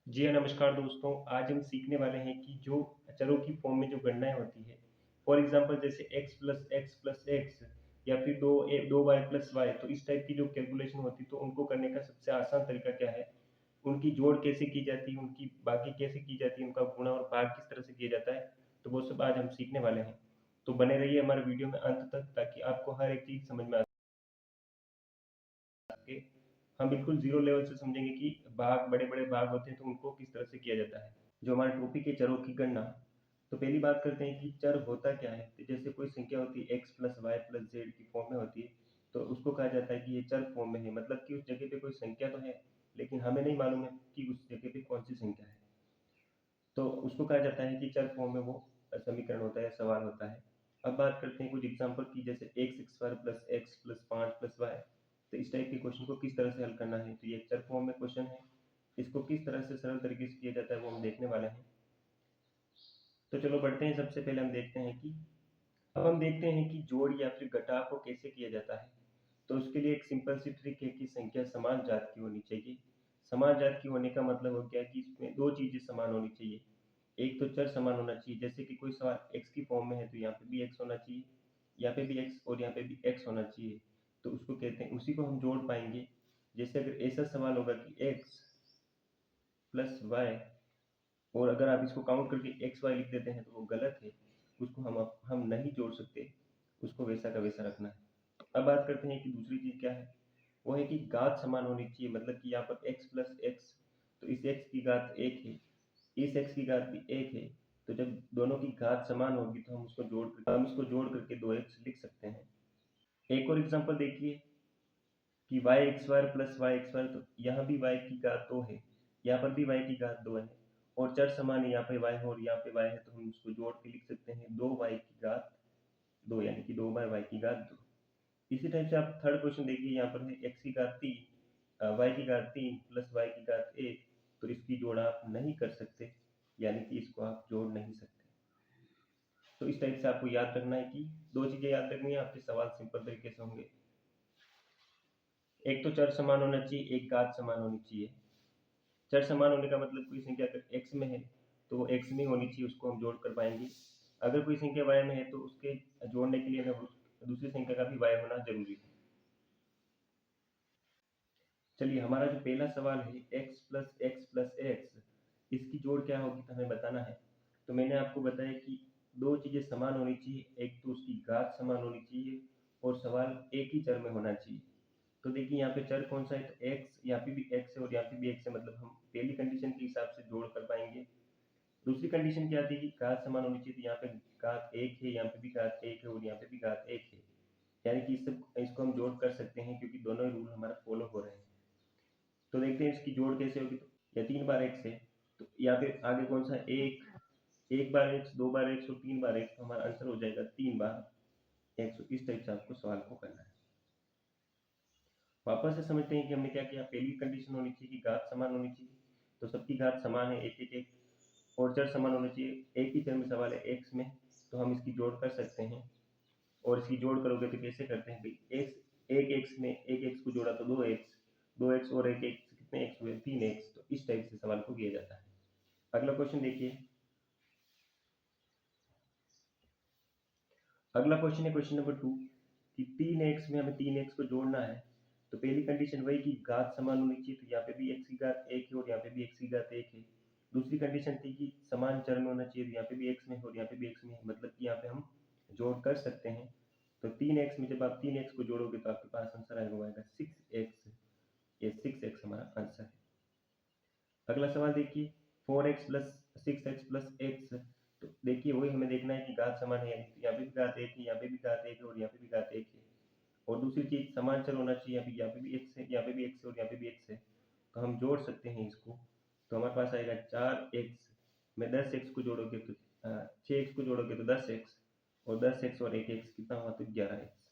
जी हाँ, नमस्कार दोस्तों। आज हम सीखने वाले हैं कि जो चरों की फॉर्म में जो गणनाएँ होती है, फॉर एग्ज़ाम्पल जैसे x+x+x या फिर 2y + y, तो इस टाइप की जो कैलकुलेशन होती है, तो उनको करने का सबसे आसान तरीका क्या है? उनकी जोड़ कैसे की जाती है, उनकी बाकी कैसे की जाती है, उनका गुणा और भाग किस तरह से किया जाता है, तो वो सब आज हम सीखने वाले हैं। तो बने रहिए हमारे वीडियो में अंत तक ताकि आपको हर एक चीज़ समझ में आ सके। हम बिल्कुल ज़ीरो लेवल से समझेंगे कि भाग बड़े-बड़े भाग होते हैं, तो उनको किस तरह से किया जाता है। जो हमारा टॉपिक है चरों की गणना, तो पहली बात करते हैं कि चर होता क्या है। तो जैसे कोई संख्या होती है x plus y plus z की फॉर्म में होती है, तो उसको कहा जाता है कि ये चर फॉर्म में है, मतलब कि उस जगह पे कोई संख्या तो है, लेकिन हमें नहीं मालूम है कि उस जगह पे कौन सी संख्या है, तो उसको कहा जाता है कि चर फॉर्म में वो समीकरण होता है, सवाल होता है। अब बात करते हैं कुछ एग्जाम्पल की, जैसे x square plus x plus 5 + y। तो इस टाइप के क्वेश्चन को किस तरह से हल करना है, तो ये चर फॉर्म में क्वेश्चन है, इसको किस तरह से सरल तरीके से किया जाता है वो हम देखने वाले हैं। तो चलो बढ़ते हैं। सबसे पहले हम देखते हैं कि अब हम देखते हैं कि जोड़ या फिर घटाव को कैसे किया जाता है। तो उसके लिए एक सिंपल सी ट्रिक है कि संख्या समान जात की होनी चाहिए। समान जात की होने का मतलब हो गया कि इसमें दो चीजें समान होनी चाहिए। एक तो चर समान होना चाहिए, जैसे कि कोई सवाल x की फॉर्म में है तो यहाँ पे भी x होना चाहिए, यहाँ पे भी x और यहाँ पे भी x होना चाहिए, तो उसको कहते हैं, उसी को हम जोड़ पाएंगे। जैसे अगर ऐसा सवाल होगा कि x प्लस वाई, और अगर आप इसको काउंट करके एक्स वाई लिख देते हैं तो वो गलत है, उसको हम नहीं जोड़ सकते, उसको वैसा का वैसा रखना है। अब बात करते हैं कि दूसरी चीज़ क्या है, वो है कि घात समान होनी चाहिए, मतलब कि यहाँ पर x प्लस एक्स, तो इस x की घात एक है, इस x की घात भी एक है, तो जब दोनों की घात समान होगी तो हम इसको जोड़ करके 2x लिख सकते हैं। एक और एग्जांपल देखिए कि वाई एक्स वायर प्लस वाई एक्स वायर, तो यहाँ भी y की घात 2 है, यहाँ पर भी y की घात 2 है, और चर समान है, यहाँ पे y है और यहाँ पे y है, तो हम इसको जोड़ के लिख सकते हैं 2y की घात 2, यानी कि 2 बार y की घात 2। इसी टाइप से आप थर्ड क्वेश्चन देखिए, यहाँ पर है x की घात 3 y की घात 3 प्लस y की घात 1, तो इसकी जोड़ आप नहीं कर सकते, यानी कि इसको आप जोड़ नहीं सकते। तो इस टाइप से आपको याद रखना है कि दो चीजें याद रखनी है, आपके सवाल सिंपल तरीके से होंगे। एक तो चर समान होना चाहिए, एक घात समान होनी चाहिए। चर समान होने का मतलब कोई संख्या अगर x में है तो वो x में होनी चाहिए, उसको हम जोड़ कर पाएंगे। अगर कोई संख्या y में है तो उसके जोड़ने के लिए हमें दूसरी संख्या का भी y होना जरूरी है। चलिए, हमारा जो पहला सवाल है x plus x plus x, इसकी जोड़ क्या होगी तो हमें बताना है। तो मैंने आपको बताया कि दो चीजें समान होनी चाहिए, एक तो उसकी घात समान होनी चाहिए और सवाल एक ही चर में होना चाहिए। तो देखिए यहाँ पे चर कौन सा है, तो x, यहाँ पे भी x है और यहाँ पे भी x है, मतलब हम पहली कंडीशन के हिसाब से जोड़ कर पाएंगे। दूसरी कंडीशन क्या थी कि घात समान होनी चाहिए, तो यहाँ पे घात एक है, यहाँ पे भी घात एक है और यहाँ पे भी घात एक है, यानी कि इसको हम जोड़ कर सकते हैं क्योंकि दोनों रूल हमारा फॉलो हो रहे हैं। तो देखते हैं इसकी जोड़ कैसे होगी। तो या 3 बार x है, तो यहाँ पे आगे कौन सा, एक बार x, 2 बार x और 3 बार x, तो हमारा आंसर हो जाएगा 3 बार x। इस टाइप से आपको सवाल को करना है। वापस से समझते हैं कि हमने क्या किया। पहली कंडीशन होनी चाहिए कि घात समान होनी चाहिए, तो सबकी घात समान है, एक एक एक, और चर समान होने चाहिए। एक ही चर में सवाल है x में, तो हम इसकी जोड़ कर सकते हैं। और इसकी जोड़ करोगे तो कैसे करते हैं भाई, एक एक्स में एक एक्स को जोड़ा तो 2x, 2x और एक एक्स, कितने एक्स हुए, 3x। तो इस टाइप से सवाल को किया जाता है। अगला क्वेश्चन देखिए। अगला क्वेश्चन है क्वेश्चन नंबर 2, कि 3x में हमें 3x को जोड़ना है। तो पहली कंडीशन वही कि घात समान होनी चाहिए, तो यहाँ पे भी x की घात 1 है और यहाँ पे भी x की घात 1 है। दूसरी कंडीशन थी कि समान चर में होना चाहिए, तो यहाँ पे भी x में है और यहाँ पे भी x में है, मतलब कि यहाँ पे हम जोड़ कर सकते हैं। तो 3x में जब आप 3x को जोड़ोगे तो आपके पास आंसर आएगा 6x। ये 6x हमारा आंसर है। अगला सवाल देखिए, 4x plus 6x plus x. तो देखिए वही हमें देखना है कि घात समान है, यानी कि यहाँ पे भी घात एक है, यहाँ पे भी घात एक है और यहाँ पे भी घात एक है। और दूसरी चीज समान चर होना चाहिए, अभी यहाँ पे भी एक्स है, यहाँ पे भी एक्स है और यहाँ पे भी एक्स है, तो हम जोड़ सकते हैं इसको। तो हमारे पास आएगा 4x में 10x को जोड़ोगे तो 6x को जोड़ोगे तो 10x, और 10x और एक एक्स कितना हुआ, तो 11x।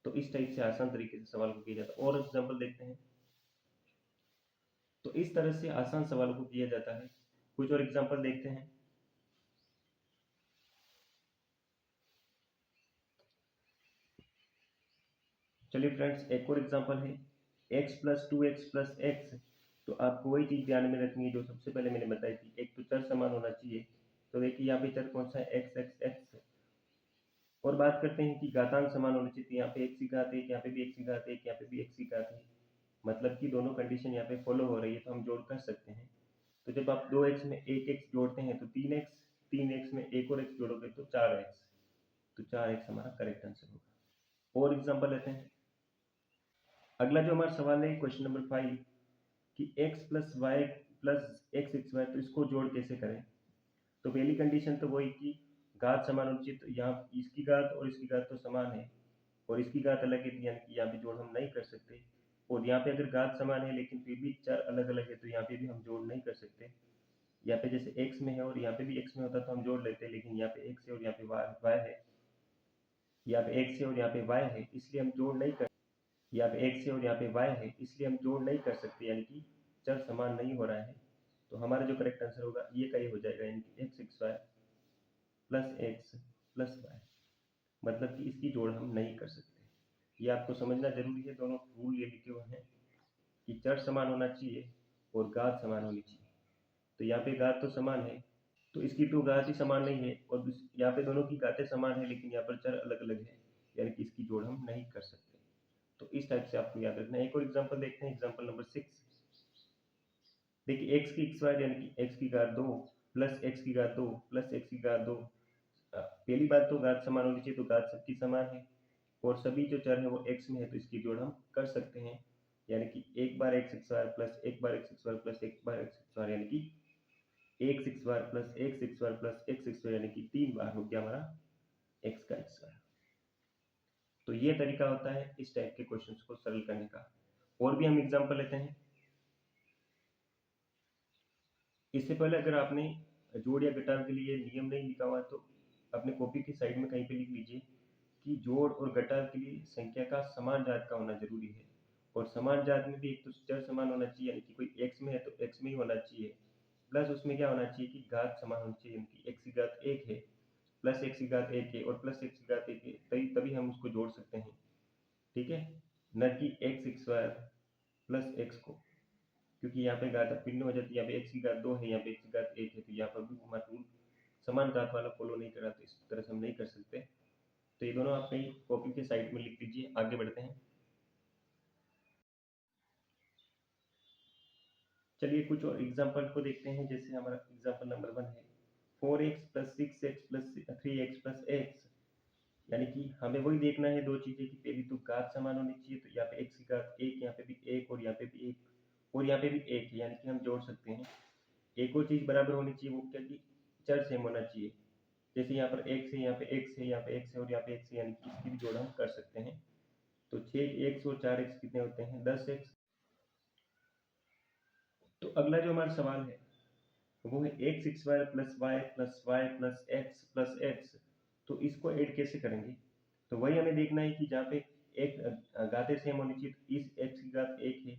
तो इस टाइप से आसान तरीके से सवाल को किया जाता है। और एग्जाम्पल देखते हैं। तो इस तरह से आसान सवालों को किया जाता है। कुछ और एग्जाम्पल देखते हैं। चलिए फ्रेंड्स, एक और एग्जाम्पल है x plus 2x plus x. तो आपको वही चीज़ ध्यान में रखनी है जो सबसे पहले मैंने बताई थी। एक तो चर समान होना चाहिए, तो देखिए यहाँ पे चर कौन सा है, एक्स एक्स एक्स। और बात करते हैं कि घातांक समान होने चाहिए, तो यहाँ पे एक्स की घात एक, यहाँ पे भी एक्स की घात एक, यहाँ पे भी एक्स की घात एक, मतलब कि दोनों कंडीशन यहाँ पे फॉलो हो रही है, तो हम जोड़ कर सकते हैं। तो जब आप 2x में एक एक्स जोड़ते हैं तो 3x, 3x में एक और एक्स जोड़ोगे तो 4x, तो 4x हमारा करेक्ट आंसर होगा। और एग्जांपल लेते हैं। अगला जो हमारा सवाल है क्वेश्चन नंबर 5 कि x plus y plus x x y, तो इसको जोड़ कैसे करें। तो पहली कंडीशन तो वही कि घात समान होनी चाहिए, तो यहाँ इसकी घात और इसकी घात तो समान है और इसकी घात अलग है, यानी कि यहाँ पे जोड़ हम नहीं कर सकते। और यहाँ पे अगर घात समान है लेकिन फिर भी चर अलग अलग है, तो यहाँ पे भी हम जोड़ नहीं कर सकते। यहाँ पे जैसे x में है और यहाँ पे भी x में होता तो हम जोड़ लेते, लेकिन यहाँ पे x है और यहाँ पे y है, यहाँ पे x है और यहाँ पे y है, इसलिए हम जोड़ नहीं कर, यहाँ पे x है और यहाँ पे y है, इसलिए हम जोड़ नहीं कर सकते, यानी कि चर समान नहीं हो रहा है। तो हमारा जो करेक्ट आंसर होगा ये का ये हो जाएगा, यानी कि x x y plus x plus y, मतलब कि इसकी जोड़ हम नहीं कर सकते। ये आपको समझना जरूरी है, दोनों रूल ये लिखे हुए हैं कि चर समान होना चाहिए और घात समान होनी चाहिए। तो यहाँ पे घात तो समान है, तो इसकी तो घात ही समान नहीं है, और यहाँ पे दोनों की घातें समान है लेकिन यहाँ पर चर अलग अलग है, यानी कि इसकी जोड़ हम नहीं कर सकते। तो इस टाइप से आपको याद रखना है। एक और एग्जांपल देखते हैं, एग्जांपल नंबर 6। देखिए x की एक्स वाई यानी कि x की घात 2 प्लस x की घात 2 प्लस x की घात 2। पहली बात तो घात समान होनी चाहिए, तो घात सबकी समान है और सभी जो चर है वो x में है, तो इसकी जोड़ हम कर सकते हैं, यानी कि एक बार x एक्स वाई प्लस एक बार x एक्स वाई प्लस एक बार x एक्स वाई, यानी कि x x y plus x x y plus x x y, यानी कि 3 बार हो गया हमारा x का एक्स वाई। तो ये तरीका होता है इस टाइप के क्वेश्चंस को सरल करने का। और भी हम एग्जांपल लेते हैं। इससे पहले अगर आपने जोड़ या घटाव के लिए नियम नहीं लिखा हुआ तो अपने कॉपी की साइड में कहीं पे लिख लीजिए कि जोड़ और घटाव के लिए संख्या का समान जात का होना जरूरी है। और समान जात में भी एक तो चर समान होना चाहिए, यानी कि कोई x में है तो x में ही होना चाहिए, प्लस उसमें क्या होना चाहिए कि घात समान होनी चाहिए, यानी कि x की घात 1 है प्लस x की घात 1 है और प्लस x की घात 1 है, तभी हम उसको जोड़ सकते हैं, ठीक है, न कि x x y plus x को, क्योंकि यहाँ पे घात भिन्न हो जाती है। यहाँ पे x की घात 2 है, यहाँ पे x की घात 1 है, तो यहाँ पर भी हमारा रूल समान घात वाला फॉलो नहीं करा, तो इस तरह से हम नहीं कर सकते। तो ये दोनों आप कहीं कॉपी के साइड में लिख लीजिए। आगे बढ़ते हैं। चलिए कुछ और एग्जाम्पल को देखते हैं। जैसे हमारा एग्जाम्पल नंबर 1 है 4x plus 6x plus 3x plus x, यानी कि हमें वही देखना है दो चीजें कि पहली तो घात समान होनी चाहिए, तो यहाँ पे x की घात 1, यहाँ पे भी 1 और यहाँ पे भी 1 और यहाँ पे भी 1 है, यानी कि हम जोड़ सकते हैं। एक और चीज बराबर होनी चाहिए, वो क्या कि चर सेम होना चाहिए। जैसे यहाँ पर x है, यहाँ पे x है, यहाँ पे x है और यहाँ पे x है, यानी कि इसकी भी जोड़ हम कर सकते हैं। तो 6x और 4x कितने होते हैं, 10x। तो अगला जो हमारा सवाल है वो है x x y plus y plus x plus x. तो इसको ऐड कैसे करेंगे। तो वही हमें देखना है कि जहाँ पे एक घातें सेम होनी चाहिए, तो इस x की घात 1 है,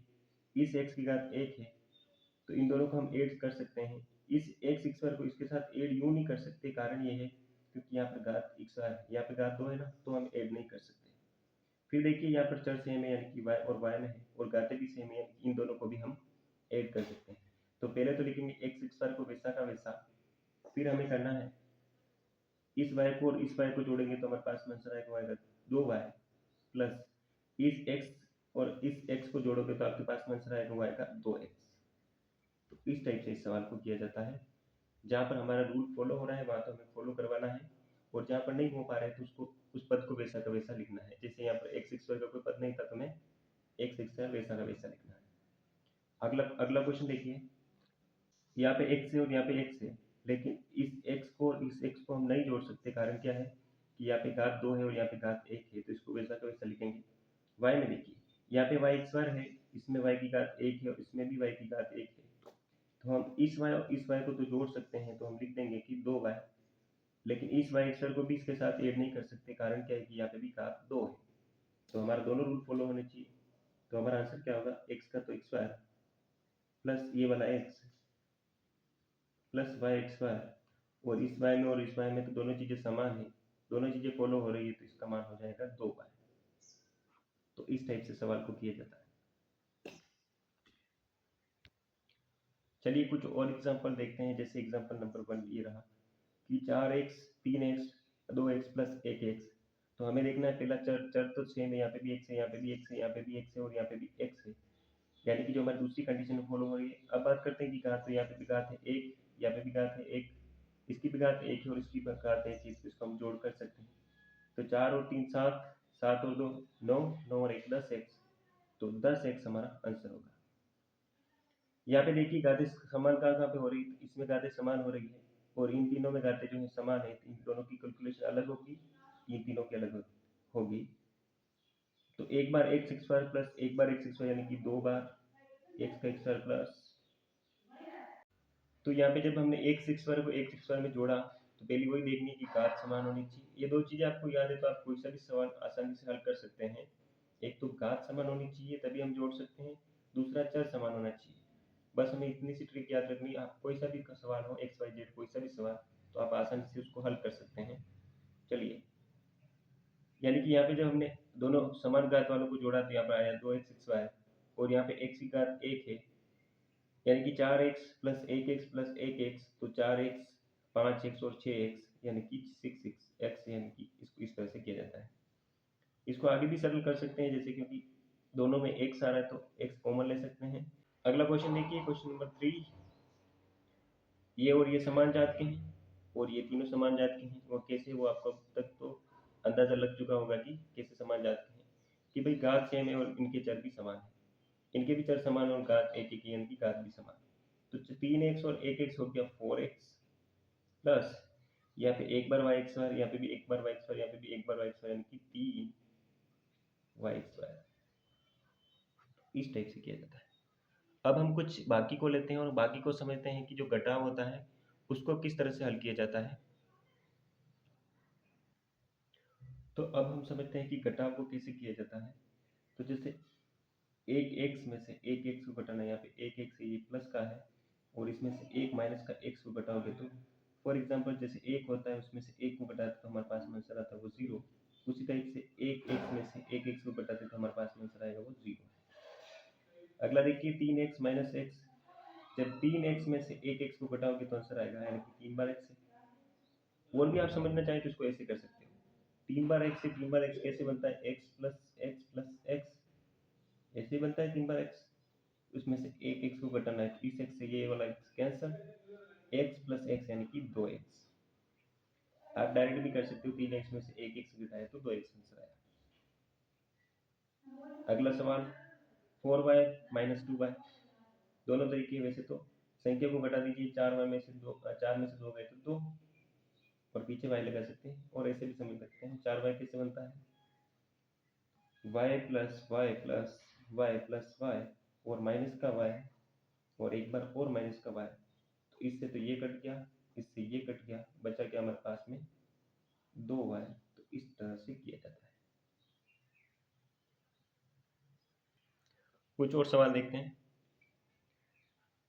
इस x की घात 1 है, तो इन दोनों को हम ऐड कर सकते हैं। इस एक्स एक्स वाई को इसके साथ ऐड यूं नहीं कर सकते, कारण ये है क्योंकि यहाँ पर घात एक्स वाई, यहाँ पे घात 2 है ना, तो हम ऐड नहीं कर सकते। फिर देखिए यहाँ पर चर सेम है, यानी कि y और y में है, और घातें भी सेम है, यानी कि इन दोनों को भी हम ऐड कर सकते हैं। तो पहले तो लिखेंगे एक्स एक्स वाई को वैसा का वैसा, फिर हमें करना है इस y को और इस y को जोड़ेंगे तो हमारे पास में आंसर आएगा 2y प्लस इस x और इस x को जोड़ोगे तो आपके पास में आंसर आएगा y का 2x। तो इस टाइप से इस सवाल को किया जाता है। जहाँ पर हमारा रूल फॉलो हो रहा है वहाँ तो हमें फॉलो करवाना है, और जहाँ पर नहीं हो पा रहा है तो उसको उस पद को वैसा का वैसा लिखना है। जैसे यहाँ पर एक्स एक्स वाई का कोई पद नहीं था तो हमें एक्स एक्स वैसा का वैसा लिखना है। अगला अगला क्वेश्चन देखिए। यहाँ पे x है और यहाँ पे x है, लेकिन इस x को और इस x को हम नहीं जोड़ सकते। कारण क्या है कि यहाँ पे घात 2 है और यहाँ पे घात 1 है, तो इसको वैसा का वैसा लिखेंगे। y में देखिए यहाँ पे y स्क्वायर है, इसमें y की घात 1 है और इसमें भी y की घात 1 है, तो हम इस y और इस y को तो जोड़ सकते हैं, तो हम लिख देंगे कि 2y। लेकिन इस y स्क्वायर को भी इसके साथ ऐड नहीं कर सकते, कारण क्या है कि यहाँ पे भी घात 2 है। तो हमारा दोनों रूल फॉलो होने चाहिए। तो हमारा आंसर क्या होगा, x का तो x स्क्वायर प्लस ये वाला x plus y x square, और इस y में और इस y में तो दोनों चीजें समान है, दोनों चीजें फॉलो हो रही है, तो इसका मान हो जाएगा 2y। तो इस टाइप से सवाल को किया जाता है। चलिए कुछ और एग्जांपल देखते हैं। जैसे एग्जांपल नंबर 1 ये रहा कि 4x 3x 2x plus 1x। तो हमें देखना है पहला चर चर तो सेम है, यहाँ पे भी x है, यहाँ पे भी x है, यहाँ पे भी x है और यहाँ पे भी x है, यानी कि जो हमारी दूसरी कंडीशन फॉलो हो रही है। अब बात करते हैं कि घात, तो यहाँ पे भी घात है 1, यहाँ पे भी घात है 1, इसकी भी घात 1 है और इसकी भी घात 1 है, इसको हम जोड़ कर सकते हैं। तो 4 और 3 7, 7 और 2 9, 9 और 1 10x, तो 10x हमारा आंसर होगा। यहाँ पे देखिए गाते समान कहाँ पे हो रही है, इसमें गाते समान हो रही है और इन तीनों में गाते जो है समान है, इन दोनों की कैलकुलेशन अलग होगी, इन तीनों की अलग होगी। तो एक बार एक्स स्क्वायर प्लस एक बार एक्स स्क्वायर, यानी कि 2 बार एक्स का स्क्वायर प्लस। तो यहाँ पे जब हमने एक्स स्क्वायर को एक्स स्क्वायर में जोड़ा तो पहली वही देखनी है कि घात समान होनी चाहिए। ये दो चीजें आपको याद है तो आप कोई सा भी सवाल आसानी से हल कर सकते हैं। एक तो घात समान होनी चाहिए तभी हम जोड़ सकते हैं, दूसरा चर समान होना चाहिए। बस हमें इतनी सी ट्रिक याद रखनी है। आप कोई सा भी सवाल हो, एक्स वाई जेड कोई सा भी सवाल, तो आप आसानी से उसको हल कर सकते हैं। चलिए, यानी कि यहाँ पे जब हमने दोनों समान घात वालों को जोड़ा तो यहाँ पर आया 2x स्क्वायर और यहाँ पे x की घात 1 है, यानी कि 4x plus 1x plus 1x, तो 4x 5x और 6x यानी कि 6x, यानी कि इसको इस तरह से किया जाता है। इसको आगे भी सरल कर सकते हैं, जैसे क्योंकि दोनों में x आ रहा है तो x कॉमन ले सकते हैं। अगला क्वेश्चन देखिए, क्वेश्चन नंबर 3। ये और ये समान जात के हैं और ये तीनों समान जात के हैं, और कैसे वो आपको अब तक तो अंदाजा लग चुका होगा कि कैसे समान जात के हैं। कि भाई घात सेम है और इनके चर भी समान है, इनके भी चर समान और घात एक एक, इनकी घात भी समान। तो 3x और 1x हो गया 4x प्लस यहाँ पे एक बार वाई स्क्वायर, यहाँ पे भी एक बार वाई स्क्वायर, यहाँ पे भी एक बार वाई स्क्वायर, यानी कि 3y स्क्वायर। इस टाइप से किया जाता है। अब हम कुछ बाकी को लेते हैं और बाकी को समझते हैं कि जो घटाव होता है उसको किस तरह से हल किया जाता है। तो अब हम समझते हैं कि घटाव को कैसे किया जाता है। तो जैसे एक एक्स में से एक एक्स को घटाना, यहाँ पे एक एक्स ये प्लस का है और इसमें से एक माइनस का एक्स को घटाओगे तो फॉर एग्जांपल जैसे एक होता है उसमें से एक को घटाते तो हमारे पास में आंसर आता है वो 0। उसी टाइप से एक एक्स में से एक एक्स को घटाते तो हमारे पास में आंसर आएगा वो 0। अगला देखिए 3x माइनस एक्स, जब 3x में से एक एक्स को घटाओगे तो आंसर आएगा, यानी कि 3 बार एक्स है। और भी आप समझना चाहें तो इसको ऐसे कर सकते हो, 3 बार एक्स से 3 बार एक्स कैसे बनता है, एक्स प्लस एक्स ऐसे बनता है 3 बार एक्स। उसमें से एक एक्स को घटाना है तो इस एक्स से ये वाला x cancel, x plus x यानी कि 2x। आप डायरेक्ट भी कर सकते हो, 3x में से एक एक्स घटाए तो 2x आंसर आया। अगला सवाल 4y माइनस 2y, दोनों तरीके वैसे तो संख्या को घटा दीजिए, 4y में से 2, 4 में से 2 गए तो 2 और पीछे y लगा सकते हैं। और ऐसे भी समझ सकते हैं 4y कैसे बनता है, y plus y plus y plus y और माइनस का y और एक बार और माइनस का y, तो इससे तो ये कट गया, इससे ये कट गया, बचा क्या हमारे पास में 2y। तो इस तरह से किया जाता है। कुछ और सवाल देखते हैं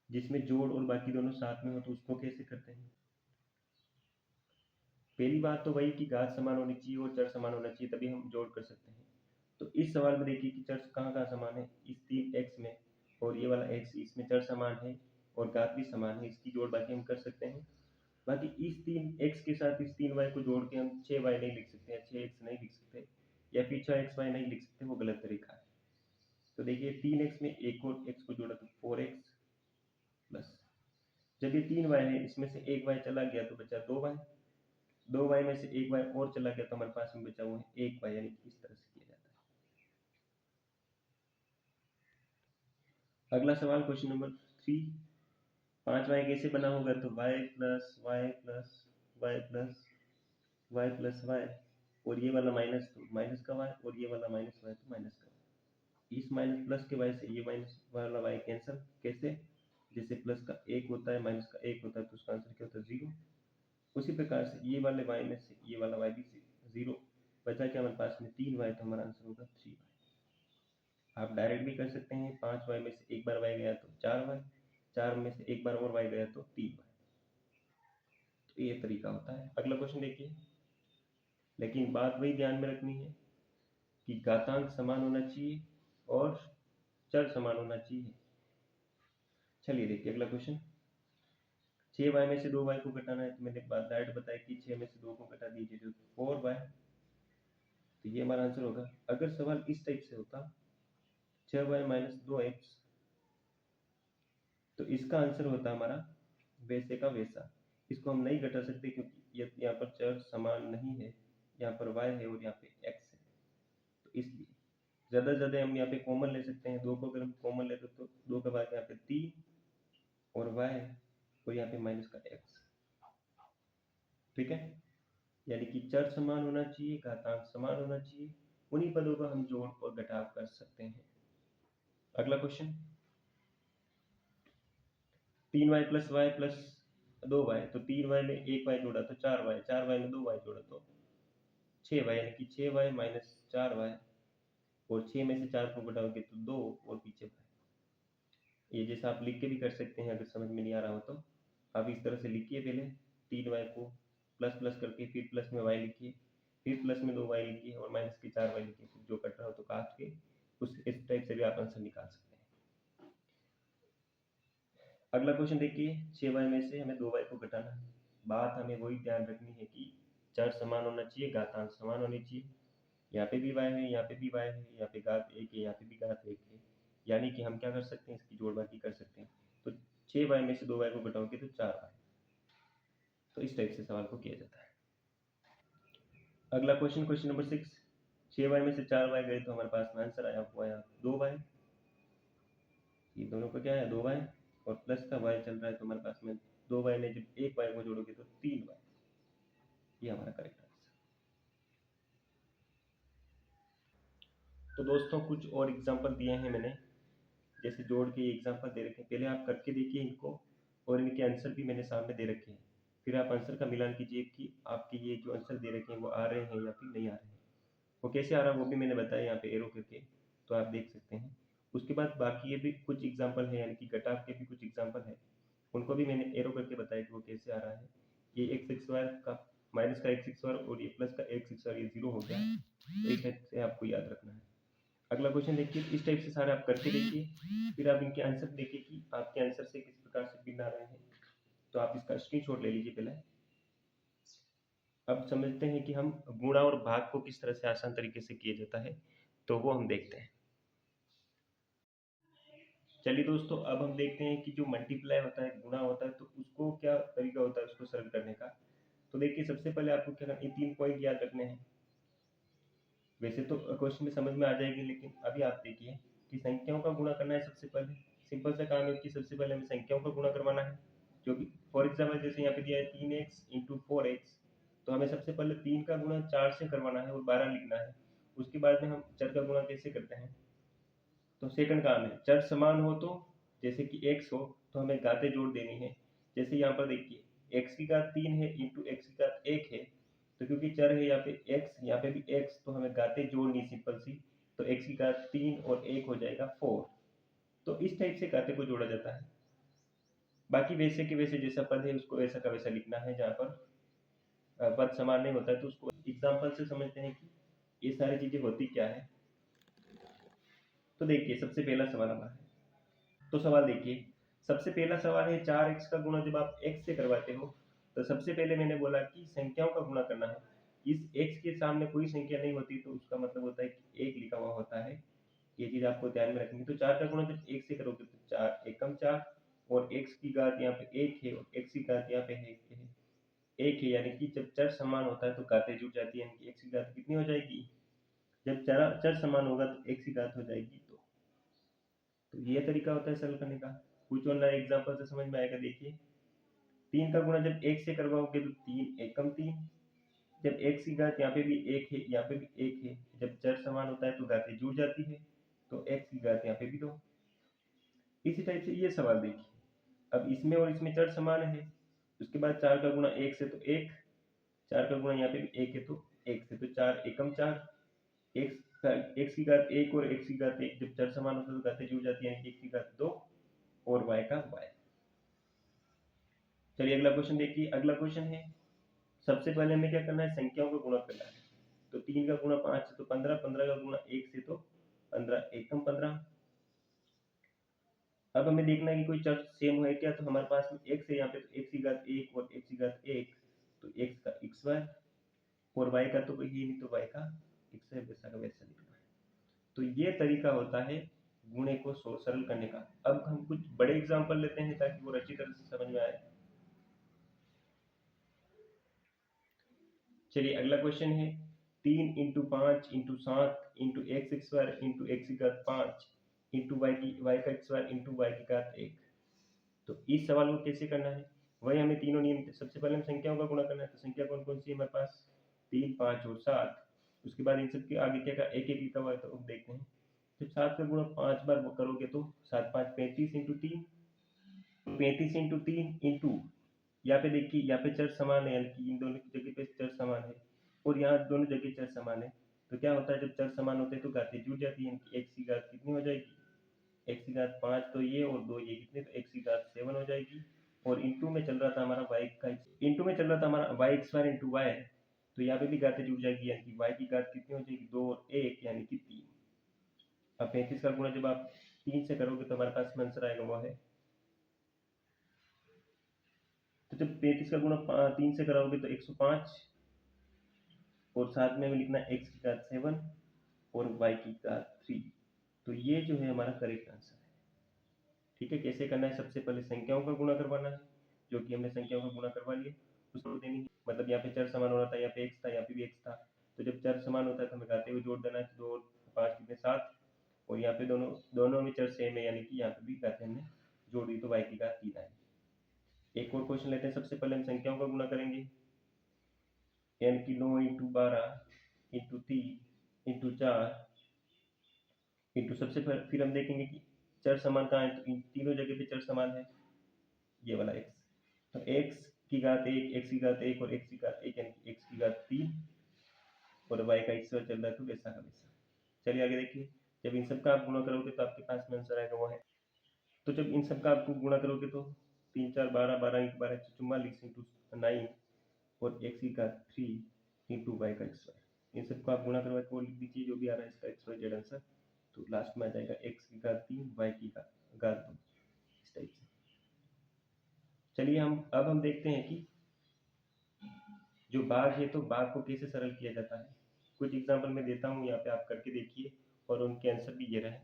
जिसमें जोड़ और बाकी दोनों साथ में हो, तो उसको कैसे करते हैं। पहली बात तो वही कि घात समान होनी चाहिए और चर समान होना चाहिए, तभी हम जोड़ कर सकते हैं। तो इस सवाल में देखिए कि चर कहाँ कहाँ समान है, इस 3x में और ये वाला x, इसमें चर समान है और घात भी समान है, इसकी जोड़ बाकी हम कर सकते हैं। बाकी इस 3x के साथ इस 3y को जोड़ के हम 6y नहीं लिख सकते हैं, 6x नहीं लिख सकते, या फिर 6xy नहीं लिख सकते, वो गलत तरीका है। तो देखिए 3x में एक और x को जोड़ा तो 4x प्लस, जब ये 3y है इसमें से एक y चला गया तो बचा 2y, 2y में से एक y और चला गया तो हमारे पास में बचा हुआ है 1y, यानी कि इस तरह से किया जाता है। अगला सवाल क्वेश्चन नंबर 3, 5y कैसे बना होगा, तो y plus y plus y plus y plus y और ये वाला माइनस तो माइनस का y और ये वाला माइनस y तो माइनस का y। इस माइनस प्लस के y से ये माइनस वाला y कैंसिल, कैसे, जैसे प्लस का एक होता है माइनस का एक होता है तो उसका आंसर क्या होता है 0। उसी प्रकार से ये वाले y में से ये वाला y भी 0, बचा क्या हमारे पास में 3y, तो हमारा आंसर होगा 3y। आप डायरेक्ट भी कर सकते हैं, 5y में से एक बार y गया तो 4y, 4 में से एक बार और y गया तो 3y। तो ये तरीका होता है। अगला क्वेश्चन देखिए, लेकिन बात वही ध्यान में रखनी है कि घातांक समान होना चाहिए और चर समान होना चाहिए। चलिए देखिए अगला क्वेश्चन। 6y में से 2y को घटाना है, तो मैंने डायरेक्ट बताया कि 6 में से 2 को घटा दीजिए तो 4y, तो ये हमारा आंसर होगा। अगर सवाल इस टाइप से होता 6y माइनस 2x, तो इसका आंसर होता हमारा वैसे का वैसा। इसको हम नहीं घटा सकते क्योंकि यहाँ पर चर समान नहीं है, यहाँ पर y है और यहाँ पे x है, तो इसलिए ज़्यादा से ज़्यादा हम यहाँ पे कॉमन ले सकते हैं। 2 को अगर हम कॉमन लेते तो 2 के बाद यहाँ पे 3 और y और यहाँ पे माइनस का x, ठीक है। यानी कि चर समान होना चाहिए, घातांक समान होना चाहिए, उन्हीं पदों का हम जोड़ और घटाव कर सकते हैं। अगला question, 3y plus y plus 2y, तो 3y में 1y जोड़ा तो 4y, 4y में 2y जोड़ा तो 6y, यानी कि 6y माइनस 4y, और 6 में से 4 को घटाओगे तो 2 और पीछे y। ये जैसा आप लिख के भी कर सकते हैं, अगर समझ में नहीं आ रहा हो तो आप इस तरह से लिखिए। पहले 3y को प्लस प्लस करके फिर प्लस में y लिखिए, फिर प्लस में 2y लिखिए और माइनस के 4y लिखिए, जो कट रहा हो तो काट के उस इस टाइप से भी आप आंसर निकाल सकते हैं। अगला क्वेश्चन देखिए, 6y में से हमें 2y को घटाना है। बात हमें वही ध्यान रखनी है कि चर समान होना चाहिए, घातांक समान होनी चाहिए। यहाँ पे भी y है, यहाँ पे भी y है, यहाँ पे घात 1 है, यहाँ पे भी घात 1 है, यानी कि हम क्या कर सकते हैं, इसकी जोड़बाकी कर सकते हैं। तो 6y में से 2y को घटाओगे तो 4y। तो इस टाइप से सवाल को किया जाता है। अगला क्वेश्चन, क्वेश्चन नंबर 6, 6y में से 4y गए तो हमारे पास में आंसर आया हुआ है 2y। ये दोनों का क्या है 2y, और प्लस का y चल रहा है, तो हमारे पास में 2y में जब एक y को जोड़ोगे तो 3y। ये हमारा करेक्ट आंसर। तो दोस्तों कुछ और एग्जाम्पल दिए हैं मैंने, जैसे जोड़ के एग्जाम्पल दे रखे हैं, पहले आप करके देखिए इनको, और इनके आंसर भी मैंने सामने दे रखे हैं। फिर आप आंसर का मिलान कीजिए कि आपके ये जो आंसर दे रखे हैं वो आ रहे हैं या फिर नहीं आ रहे हैं। वो कैसे आ रहा है वो भी मैंने बताया यहाँ पे एरो करके, तो आप देख सकते हैं। उसके बाद बाकी ये भी कुछ एग्जाम्पल है, यानी कि घटाव के भी कुछ एग्जाम्पल है, उनको भी मैंने एरो करके बताया कि वो कैसे आ रहा है। ये एक्स एक्स वाई का माइनस का एक्स एक्स वाई और ये प्लस का एक्स एक्स वाई, ये जीरो हो गया, तो इस टाइप से आपको याद रखना है। अगला क्वेश्चन देखिए, इस टाइप से सारे आप करके देखिए, फिर आप इनके आंसर देखिए कि आपके आंसर से किस प्रकार से भिन्न आ रहे हैं। तो आप इसका स्क्रीनशॉट ले लीजिए पहले। अब समझते हैं कि हम गुणा और भाग को किस तरह से आसान तरीके से किया जाता है, तो वो हम देखते हैं। चलिए दोस्तों, अब हम देखते हैं कि जो मल्टीप्लाई होता है, गुणा होता है, तो उसको क्या तरीका होता है उसको सरल करने का। तो देखिए सबसे पहले आपको क्या करना है, 3 पॉइंट याद रखने हैं। वैसे तो क्वेश्चन में समझ में आ जाएगी, लेकिन अभी आप देखिए कि संख्याओं का गुणा करना है। सबसे पहले सिंपल सा काम है कि सबसे पहले हमें संख्याओं का गुणा करवाना है, जो कि फॉर एग्जाम्पल जैसे यहाँ पे दिया है 3x इंटू 4x, तो हमें सबसे पहले 3 का गुणा 4 से करवाना है और 12 लिखना है। उसके बाद में हम चर का गुणा कैसे करते हैं, तो सेकंड काम है चर समान हो, तो जैसे कि x हो तो हमें घातें जोड़ देनी है। जैसे यहाँ पर देखिए x की घात 3 है इंटू x की घात 1 है, तो क्योंकि चर है यहाँ पे x, यहाँ पे भी x, तो हमें घातें जोड़नी सिंपल सी, तो x की घात 3 और 1 हो जाएगा 4। तो इस टाइप से घातें को जोड़ा जाता है। बाकी वैसे के वैसे जैसा पद है उसको वैसा का वैसा लिखना है। जहाँ पर पद समान नहीं होता है तो उसको एग्जाम्पल से समझते हैं कि ये सारी चीजें होती क्या है। तो देखिए सबसे पहला सवाल हमारा है, तो सवाल देखिए, सबसे पहला सवाल है 4x का गुणा जब आप x से करवाते हो, तो सबसे पहले मैंने बोला कि संख्याओं का गुणा करना है। इस x के सामने कोई संख्या नहीं होती, तो उसका मतलब होता है कि 1 लिखा हुआ होता है। ये चीज आपको ध्यान में रखनी है। तो 4 का गुणा जब 1 से करोगे तो 4 एकम 4, और x की घात यहाँ पे 1 है और x की घात यहाँ पे है 1 है, यानी कि जब चर समान होता है तो घातें जुड़ जाती है, यानी कि x की घात कितनी हो जाएगी, जब चर समान होगा तो x की घात हो जाएगी 2। तो ये तरीका होता है सरल करने का। कुछ और नए एग्जाम्पल से समझ में आएगा। देखिए 3 का गुणा जब 1 से करवाओगे तो 3 एकम 3, जब x की घात यहाँ पे भी 1 है, यहाँ पे भी 1 है, जब चर समान होता है तो घातें जुड़ जाती है, तो x की घात यहाँ पे भी 2। इसी टाइप से ये सवाल देखिए, अब इसमें और इसमें चर समान है, उसके बाद 4 का गुणा 1 से तो 1, 4 का गुणा यहाँ पे भी 1 है तो 1 से, तो 4 एकम 4, x की घात 1 और x की घात 1, जब चर समान होता है तो घातें जुड़ जाती है, यानी x की घात 2 और y का y। चलिए अगला क्वेश्चन देखिए। अगला क्वेश्चन है, सबसे पहले हमें क्या करना है, संख्याओं का गुणा करना है। तो 3 का गुणा 5 से तो 15, 15 का गुणा 1 से तो 15 एकम 15। अब हमें देखना है कि कोई चर सेम है क्या, तो हमारे पास में x है यहाँ पे, तो x की घात 1 और x की घात 1, तो x का xy और y का तो कोई ही नहीं, तो y का x है, वैसा का वैसा लिखना है। तो ये तरीका होता है गुणे को सरल करने का। अब हम कुछ बड़े एग्जाम्पल लेते हैं ताकि वो अच्छी तरह से समझ में आए। चलिए अगला क्वेश्चन है 3 into 5 into 7 into x square into x की घात 5 इंटू वाई का स्क्वायर इंटू वाई की घात 1। तो इस सवाल को कैसे करना है, वही हमें तीनों नियम, सबसे पहले हम संख्याओं का गुणा करना है। तो संख्या कौन कौन सी है हमारे पास, 3, 5 और 7। उसके बाद इन सबके आगे क्या का एक एक लिखा हुआ है, तो अब देखते हैं। जब 7 का गुणा 5 बार करोगे तो 7 5 35 इंटू 3, 35 इंटू 3 इंटू, यहाँ पे देखिए यहाँ पे चर समान है, यानी कि इन दोनों की जगह पे चर समान है, और यहाँ दोनों जगह चर समान है। तो क्या होता है, जब चर समान होते हैं तो घातें जुड़ जाती है, यानी एक्स की घात कितनी हो जाएगी, एक्स की घात 5 तो ये और 2 ये कितने, तो एक्स की घात 7 हो जाएगी। और इंटू में चल रहा था हमारा वाई का, इंटू में चल रहा था हमारा वाई स्क्वायर इंटू वाई, तो यहाँ पे भी घातें जुड़ जाएगी, यानी कि वाई की घात कितनी हो जाएगी, 2 और 1 यानी कि 3। अब 35 का गुणा जब आप 3 से करोगे तो हमारे पास में आंसर आएगा वो है, तो जब 35 का गुणा 3 से कराओगे तो 105, और साथ में हमें लिखना है एक्स की घात 7 और वाई की घात 3। तो ये जो है हमारा करेक्ट आंसर है। ठीक है, कैसे करना है, सबसे पहले संख्याओं का गुणा करवाना है, जो कि हमने संख्याओं का गुणा करवा लिया, उसको देनी है। मतलब यहाँ पे चर समान हो रहा था, यहाँ पे एक्स था, यहाँ पे भी एक्स था, तो जब चर समान होता है तो हमें घाते हुए जोड़ देना है, 2 और 5 कितने 7, और यहाँ पे दोनों दोनों में चर सेम है, यानी कि यहाँ पे भी घाते हमने जोड़ दी, तो वाई की घात 3 आएगी। एक और क्वेश्चन लेते हैं, सबसे पहले हम संख्याओं का गुणा करेंगे, यानी कि 9 इंटू 12 इंटू 3 इंटू 4 इंटू, सबसे पहले फिर हम देखेंगे कि चर समान कहाँ है, तो इन तीनों जगह पे चर समान है, ये वाला x, तो x की घात 1, x की घात 1 और x की घात 1, यानी कि x की घात 3 और y का x चल रहा है, तो वैसा का वैसा। चलिए आगे देखिए, जब इन सब का आप गुणा करोगे तो आपके पास में आंसर आएगा वो है, तो जब इन सब का आपको गुणा करोगे तो 3 4 12 12 इंटू 12 144 इंटू 9 और x की घात 3 इंटू वाई का स्क्वायर, इन सबको आप गुणा करवा के वो लिख दीजिए जो भी आ रहा है इसका एक्स वाई जेड आंसर, तो लास्ट में आ जाएगा x की घात 3 वाई की घात 2, इस टाइप से। चलिए हम देखते हैं कि जो भाग है तो भाग को कैसे सरल किया जाता है। कुछ एग्जाम्पल मैं देता हूँ, यहाँ पे आप करके देखिए और उनके आंसर भी ये रहे।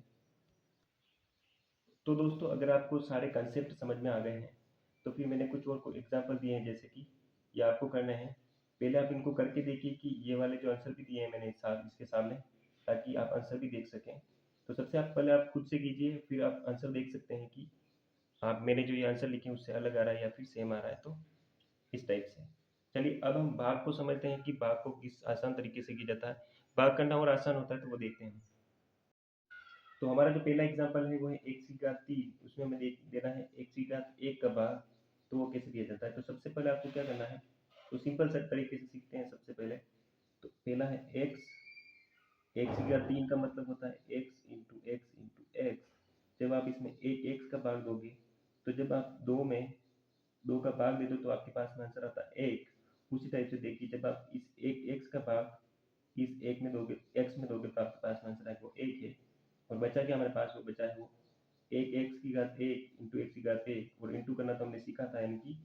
तो दोस्तों अगर आपको सारे कंसेप्ट समझ में आ गए हैं तो फिर मैंने कुछ और एग्जाम्पल दिए हैं, जैसे कि ये आपको करना है, पहले आप इनको करके देखिए कि ये वाले जो आंसर भी दिए हैं मैंने इसके सामने, ताकि आप आंसर भी देख सकें। तो सबसे आप पहले आप खुद से कीजिए, फिर आप आंसर देख सकते हैं कि आप मैंने जो ये आंसर लिखे उससे अलग आ रहा है या फिर सेम आ रहा है, तो इस टाइप से। चलिए अब हम भाग को समझते हैं कि भाग को किस आसान तरीके से किया जाता है, भाग करना और आसान होता है, तो वो देखते हैं। तो हमारा जो पहला एग्जांपल है वो है एक्स की घात 3, उसमें हमें देना है एक्स की घात 1 का भाग, तो वो कैसे दिया जाता है। तो सबसे पहले आपको क्या करना है, तो सिंपल से तरीके से सीखते हैं। सबसे पहले तो पहला है एक्स, एक्स की घात 3 का मतलब होता है x into x into x. जब आप इसमें एक एक्स का भाग दोगे, तो जब आप दो का भाग दे दो तो आपके पास में आंसर आता है 1। उसी टाइप से देखिए, जब आप इस एक एक्स का भाग इस एक में दोगे, एक्स में दोगे, तो आपके पास में आंसर आएगा वो 1 है, और बचा क्या हमारे पास, वो बचा है वो एक एक्स की घात 1 इंटू एक्स की घात 1, और इंटू करना तो हमने सीखा था, यानी कि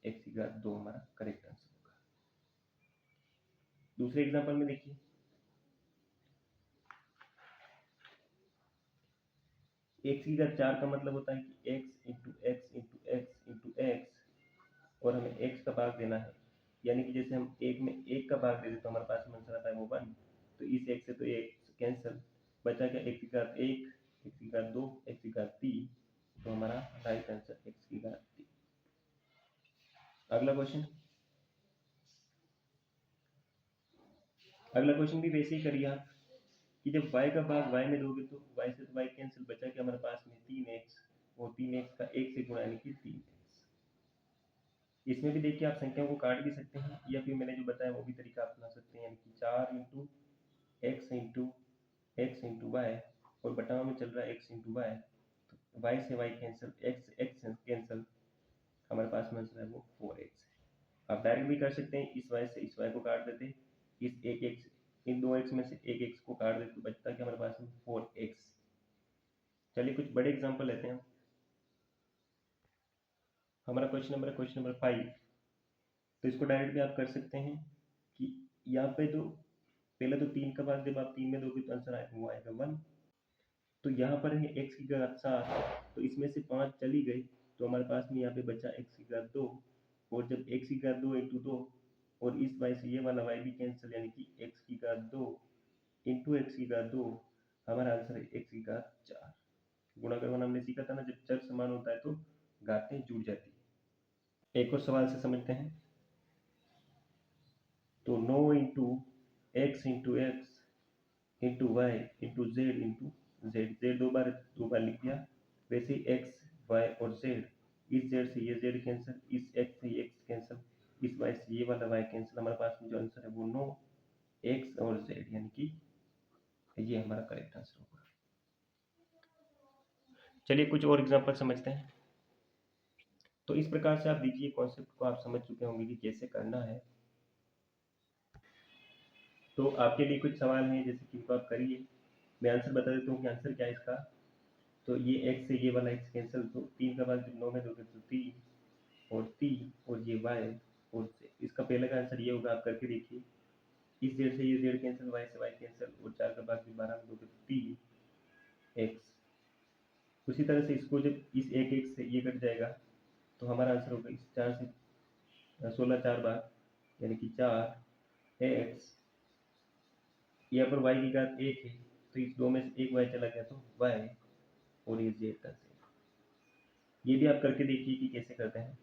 एक्स की घात 2 हमारा करेक्ट आंसर होगा। दूसरे एग्जांपल में देखिए, एक्स की घात 4 का मतलब होता है कि x into x into x into x, और हमें एक्स का भाग देना है, यानी कि जैसे हम एक में एक का भाग दे दें तो हमारे पास में आंसर आता है वो 1। तो इस एक से तो एक कैंसिल, बचा क्या, एक्स की घात 1, एक्स की घात 2, एक्स की घात 3, तो हमारा राइट आंसर एक्स की घात 3। अगला क्वेश्चन भी वैसे ही करिए आप, कि जब y का भाग y में दोगे तो y से तो y कैंसिल, बचा क्या हमारे पास में 3x, और 3x का 1 से गुणा, यानी कि 3x। इसमें भी देखिए आप संख्याओं को काट भी सकते हैं, या फिर मैंने जो बताया वो भी तरीका अपना सकते हैं, यानी कि 4 इंटू एक्स इंटू वाई, और बटावा में चल रहा है x इंटू वाई, तो y से y कैंसिल, x कैंसिल, हमारे पास में आंसर है वो 4x है। आप डायरेक्ट भी कर सकते हैं, इस y से इस y को काट देते, इस एक x, इन दो x में से एक x को काट देते, तो बचता क्या हमारे पास में 4x। चलिए कुछ बड़े एग्जांपल लेते हैं। हमारा क्वेश्चन नंबर है क्वेश्चन नंबर 5। तो इसको डायरेक्ट भी आप कर सकते हैं कि यहाँ पे तो पहले तो 3 का भाग जब आप 3 में दोगे तो आंसर आएगा वो आएगा 1। तो यहाँ पर है x की घात 7, तो इसमें से 5 चली गई, तो हमारे पास में यहाँ पे बचा x की घात 2। और जब x की घात 2 इंटू 2 और इस y से ये वाला y भी कैंसिल, यानी कि x की घात 2 इंटू x की घात 2, हमारा आंसर है x की घात 4। गुणा करवाना हमने सीखा था ना, जब चर समान होता है तो घातें जुड़ जाती है। एक और सवाल से समझते हैं। तो 9 into x into x into Y into Z into Z, Z दो बार लिख दिया। वैसे एक्स वाई और जेड, इस जेड से ये जेड कैंसिल, इस एक्स से ये एक्स कैंसिल, इस वाई से ये वाला वाई कैंसिल। हमारे पास में जो आंसर है वो 9 एक्स और जेड, यानी कि ये हमारा करेक्ट आंसर होगा। चलिए कुछ और एग्जांपल समझते हैं। तो इस प्रकार से आप देखिए कॉन्सेप्ट को आप समझ चुके होंगे कि कैसे करना है। तो आपके लिए कुछ सवाल हैं, जैसे कि इनको आप करिए। मैं आंसर बता देता हूँ कि आंसर क्या है इसका। तो ये x से ये वाला x कैंसिल, तो 3 का भाग जब 9 में दोगे तो 3 और ये y और इसका पहले का आंसर ये होगा, आप करके देखिए। इस जेड से ये जेड कैंसिल, y से y कैंसिल, और 4 का भाग जब 12 में दोगे तो 3x। उसी तरह से इसको जब इस एक एक से ये कट जाएगा तो हमारा आंसर होगा इस 4 से 16 4 बार, यानी कि 4x। यहाँ पर y की घात 1 है, तो इस 2 में से एक y चला गया तो y, और ये z का z। ये भी आप करके देखिए कि कैसे करते हैं।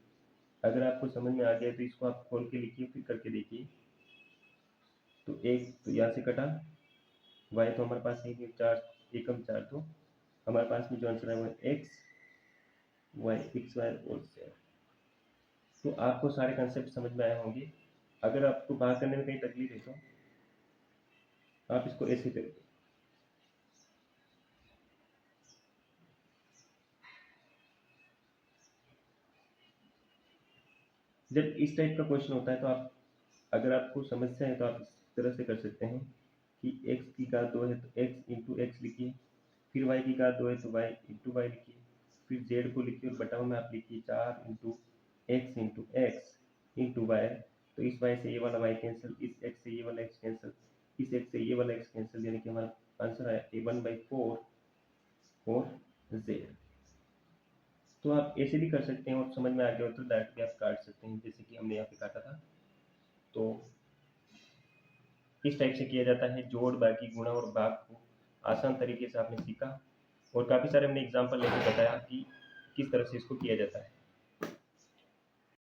अगर आपको समझ में आ गया तो इसको आप खोल के लिखिए, फिर करके देखिए। तो एक तो यहाँ से कटा y, तो हमारे पास है 4 एकम 4, तो हमारे पास में जो आंसर है वो x y x y और z। तो आपको सारे कंसेप्ट समझ में आए होंगे। अगर आपको बात करने में कहीं तकलीफ है तो आप इसको ऐसे करिए। जब इस टाइप का क्वेश्चन होता है तो आप, अगर आपको समस्या है तो आप इस तरह से कर सकते हैं कि x की घात 2 है तो x इंटू एक्स लिखिए, फिर y की घात 2 है तो y इंटू वाई लिखिए, फिर z को लिखिए और बटाव में आप लिखिए 4 इंटू एक्स इंटू वाई। तो इस y से ये वाला y कैंसिल, इस x से ये वाला x कैंसिल, इस x से ये वाला x कैंसिल, यानी कि हमारा आंसर आया a1/4 और z। तो आप ऐसे भी कर सकते हैं, और समझ में आ गया हो तो डायरेक्ट भी आप काट सकते हैं, जैसे कि हमने यहाँ पे काटा था। तो इस टाइप से किया जाता है जोड़, बाकी, गुणा और भाग को आसान तरीके से आपने सीखा, और काफ़ी सारे हमने एग्जाम्पल लेके बताया कि किस तरह से इसको किया जाता है।